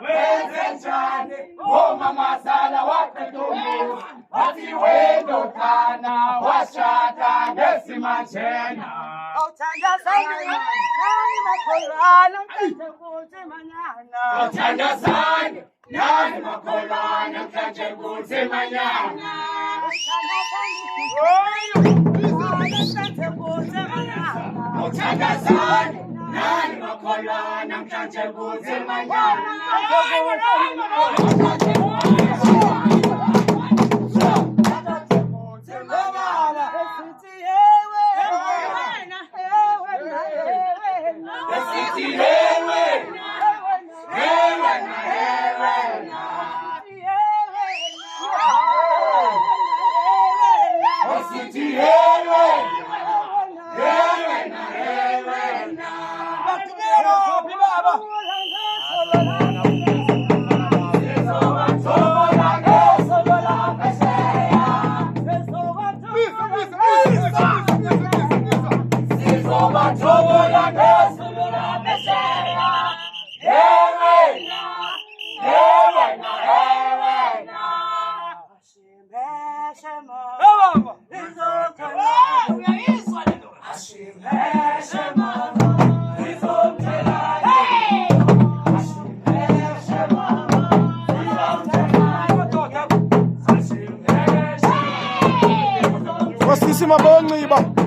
Wenzenjani omama sala waqedumu wathi wedodana washada ngesimajena Awuthandazani makholwana mhlanje kuthi manyana awuthandazani nani makholwana mhlanje kuthi manyana awuthandazani nani makholwana mhlanje kuthi manyana Wasisi mabonxiba